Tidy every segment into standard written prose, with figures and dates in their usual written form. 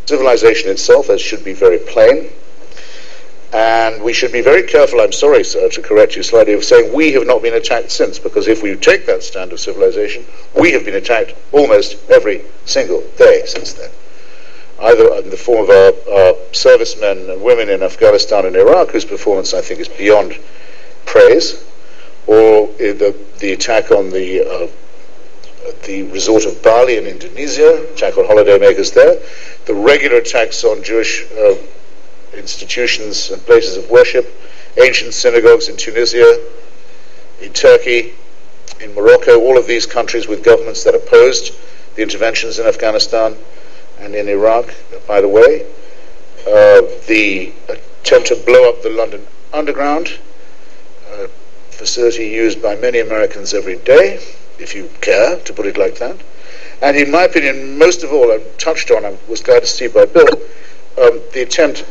civilization itself, as should be very plain. And we should be very careful, I'm sorry, sir, to correct you slightly, of saying we have not been attacked since, because if we take that stand of civilization, we have been attacked almost every single day since then. Either in the form of our servicemen and women in Afghanistan and Iraq, whose performance I think is beyond praise, or the attack on the resort of Bali in Indonesia, attack on holidaymakers there, the regular attacks on Jewish institutions and places of worship, ancient synagogues in Tunisia, in Turkey, in Morocco, all of these countries with governments that opposed the interventions in Afghanistan and in Iraq, by the way. The attempt to blow up the London Underground, facility used by many Americans every day, if you care to put it like that. And in my opinion, most of all, I was glad to see by Bill, the attempt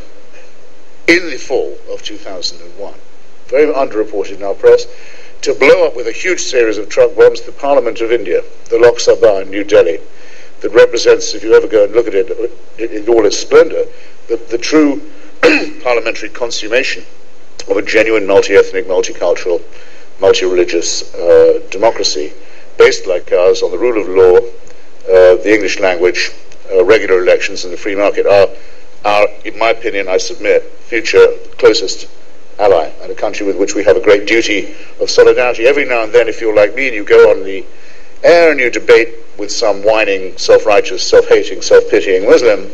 in the fall of 2001, very underreported in our press, to blow up with a huge series of truck bombs the Parliament of India, the Lok Sabha in New Delhi, that represents, if you ever go and look at it in all its splendor, the true parliamentary consummation of a genuine multi-ethnic, multicultural, multi-religious democracy, based like ours on the rule of law, the English language, regular elections, and the free market are, in my opinion, I submit, future closest ally, and a country with which we have a great duty of solidarity. Every now and then, if you're like me and you go on the air and you debate with some whining, self-righteous, self-hating, self-pitying Muslim,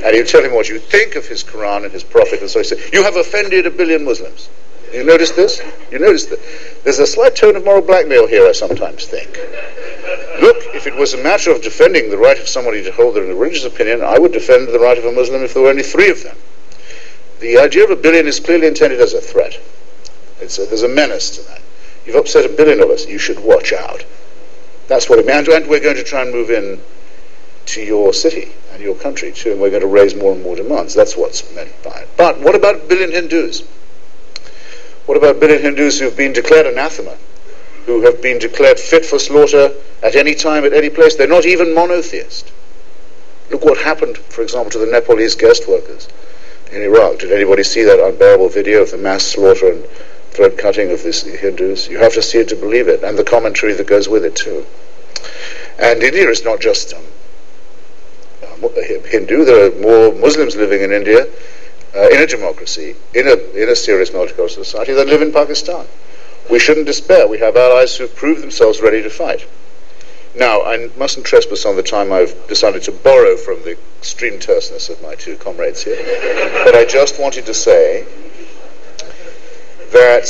and you tell him what you think of his Quran and his Prophet, and so he says, you have offended 1 billion Muslims. You notice this? You notice that? There's a slight tone of moral blackmail here, I sometimes think. Look, if it was a matter of defending the right of somebody to hold their religious opinion, I would defend the right of a Muslim if there were only 3 of them. The idea of 1 billion is clearly intended as a threat. There's a menace to that. You've upset 1 billion of us. You should watch out. That's what it means. And we're going to try and move in to your city and your country too, and we're going to raise more and more demands. That's what's meant by it. But what about 1 billion Hindus? What about 1 billion Hindus who have been declared anathema, who have been declared fit for slaughter at any time, at any place? They're not even monotheist. Look what happened, for example, to the Nepalese guest workers in Iraq. Did anybody see that unbearable video of the mass slaughter and throat cutting of these Hindus? You have to see it to believe it, and the commentary that goes with it too. And India is not just Hindu. There are more Muslims living in India, in a democracy, in a serious multicultural society, than live in Pakistan. We shouldn't despair. We have allies who've proved themselves ready to fight. Now, I mustn't trespass on the time I've decided to borrow from the extreme terseness of my 2 comrades here, but I just wanted to say that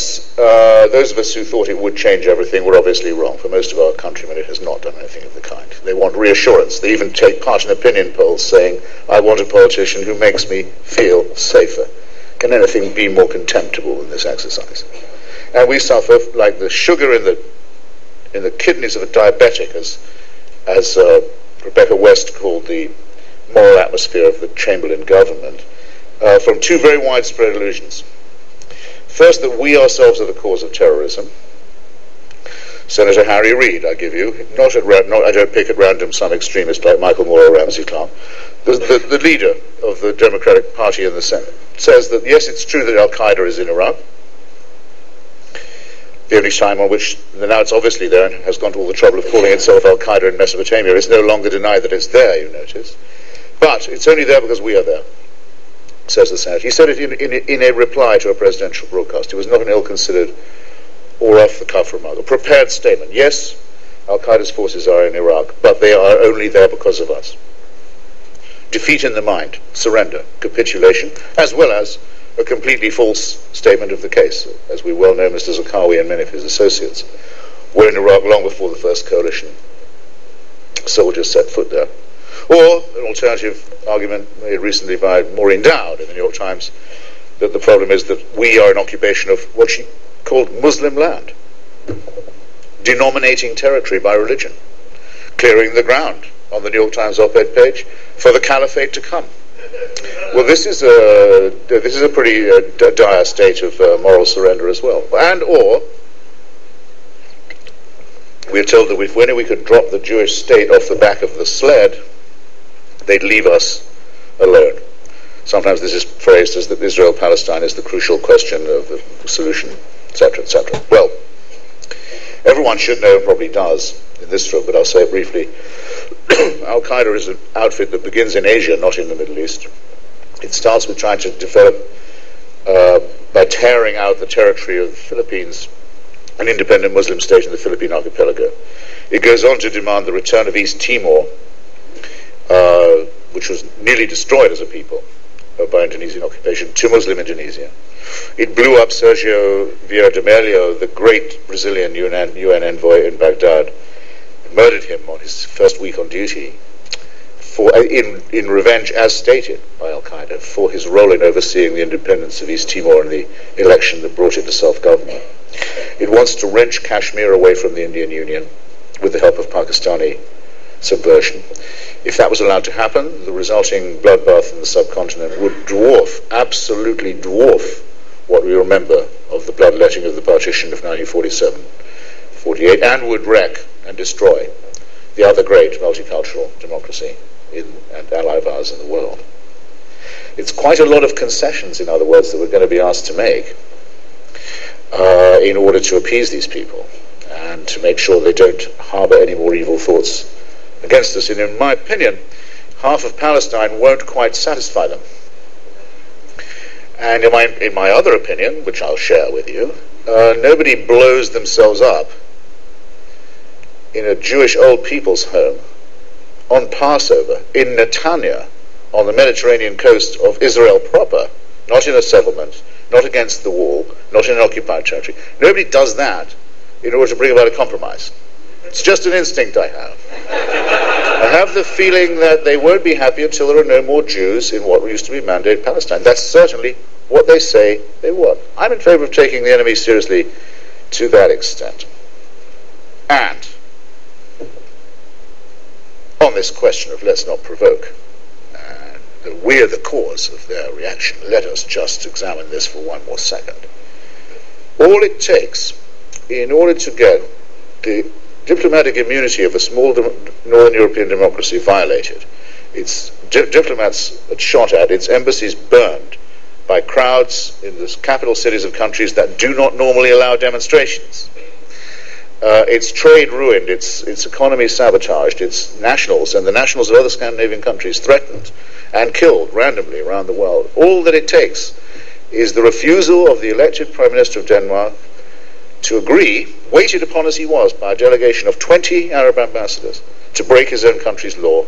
those of us who thought it would change everything were obviously wrong. For most of our countrymen, it has not done anything of the kind. They want reassurance. They even take part in opinion polls saying, I want a politician who makes me feel safer. Can anything be more contemptible than this exercise? And we suffer like the sugar in the kidneys of a diabetic, as Rebecca West called the moral atmosphere of the Chamberlain government, from 2 very widespread illusions. First, that we ourselves are the cause of terrorism. Senator Harry Reid, I give you, I don't pick at random some extremist like Michael Moore or Ramsey Clark, the leader of the Democratic Party in the Senate, says that yes, it's true that Al-Qaeda is in Iraq. The only time on which, now it's obviously there and has gone to all the trouble of calling itself Al-Qaeda in Mesopotamia, it's no longer denied that it's there, you notice. But it's only there because we are there, says the Senate. He said it in a reply to a presidential broadcast. It was not an ill-considered or off-the-cuff remark, a prepared statement. Yes, Al-Qaeda's forces are in Iraq, but they are only there because of us. Defeat in the mind, surrender, capitulation, as well as a completely false statement of the case. As we well know, Mr. Zarqawi and many of his associates were in Iraq long before the first coalition soldiers set foot there. Or an alternative argument made recently by Maureen Dowd in the New York Times, that the problem is that we are in occupation of what she called Muslim land, denominating territory by religion, clearing the ground on the New York Times op-ed page for the caliphate to come. Well, this is a pretty dire state of moral surrender as well. And or we're told that if we could drop the Jewish state off the back of the sled, they'd leave us alone. Sometimes this is phrased as that Israel-Palestine is the crucial question of the solution, etc., etc. Well, everyone should know, and probably does in this room, but I'll say it briefly. Al-Qaeda is an outfit that begins in Asia, not in the Middle East. It starts with trying to develop, by tearing out the territory of the Philippines, an independent Muslim state in the Philippine archipelago. It goes on to demand the return of East Timor, which was nearly destroyed as a people by Indonesian occupation, to Muslim Indonesia. It blew up Sergio Vieira de Mello, the great Brazilian UN envoy in Baghdad, murdered him on his first week on duty in revenge, as stated by Al-Qaeda, for his role in overseeing the independence of East Timor and the election that brought it to self-government. It wants to wrench Kashmir away from the Indian Union with the help of Pakistani subversion. If that was allowed to happen, the resulting bloodbath in the subcontinent would absolutely dwarf what we remember of the bloodletting of the partition of 1947-48, and would wreck and destroy the other great multicultural democracy and ally of ours in the world. It's quite a lot of concessions, in other words, that we're going to be asked to make in order to appease these people and to make sure they don't harbor any more evil thoughts against us. And in my opinion, half of Palestine won't quite satisfy them. And in my other opinion, which I'll share with you, nobody blows themselves up in a Jewish old people's home on Passover in Netanya on the Mediterranean coast of Israel proper, not in a settlement, not against the wall, not in an occupied territory. Nobody does that in order to bring about a compromise. It's just an instinct I have. I have the feeling that they won't be happy until there are no more Jews in what used to be Mandate Palestine. That's certainly what they say they want. I'm in favor of taking the enemy seriously to that extent. And on this question of let's not provoke, that we're the cause of their reaction, let us just examine this for one more second. All it takes in order to get the diplomatic immunity of a small Northern European democracy violated, its diplomats shot at, its embassies burned by crowds in the capital cities of countries that do not normally allow demonstrations, its trade ruined, its economy sabotaged, its nationals and the nationals of other Scandinavian countries threatened and killed randomly around the world. All that it takes is the refusal of the elected Prime Minister of Denmark to agree, weighted upon as he was by a delegation of 20 Arab ambassadors, to break his own country's law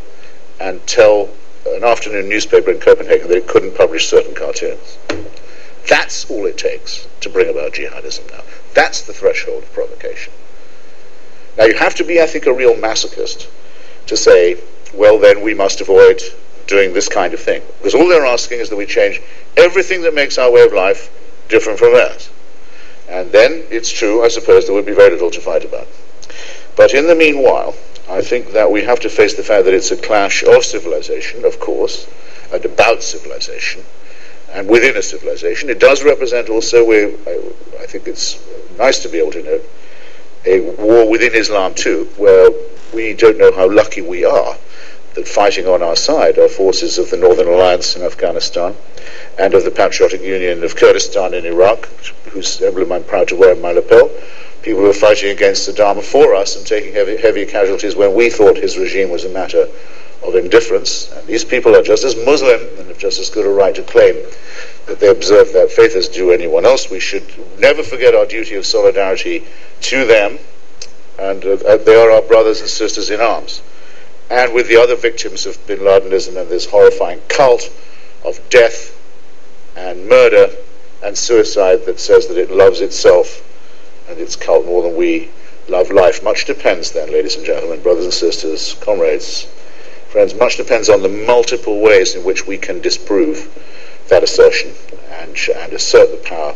and tell an afternoon newspaper in Copenhagen that it couldn't publish certain cartoons. That's all it takes to bring about jihadism now. That's the threshold of provocation. Now you have to be, I think, a real masochist to say, well then we must avoid doing this kind of thing. Because all they're asking is that we change everything that makes our way of life different from theirs. And then it's true, I suppose, there would be very little to fight about. But in the meanwhile, I think that we have to face the fact that it's a clash of civilization, of course, and about civilization, and within a civilization. It does represent also, I think it's nice to be able to note, a war within Islam too, where we don't know how lucky we are that fighting on our side are forces of the Northern Alliance in Afghanistan and of the Patriotic Union of Kurdistan in Iraq, whose emblem I'm proud to wear in my lapel. People who are fighting against Saddam for us and taking heavy casualties when we thought his regime was a matter of indifference. And these people are just as Muslim and have just as good a right to claim that they observe that faith as do anyone else. We should never forget our duty of solidarity to them, and they are our brothers and sisters in arms. And with the other victims of bin Ladenism and this horrifying cult of death and murder and suicide that says that it loves itself and its cult more than we love life. Much depends then, ladies and gentlemen, brothers and sisters, comrades, friends, much depends on the multiple ways in which we can disprove that assertion and assert the power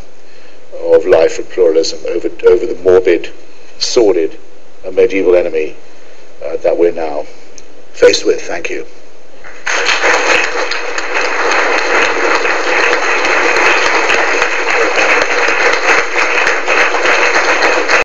of life and pluralism over the morbid, sordid, and medieval enemy that we're now faced with. Thank you.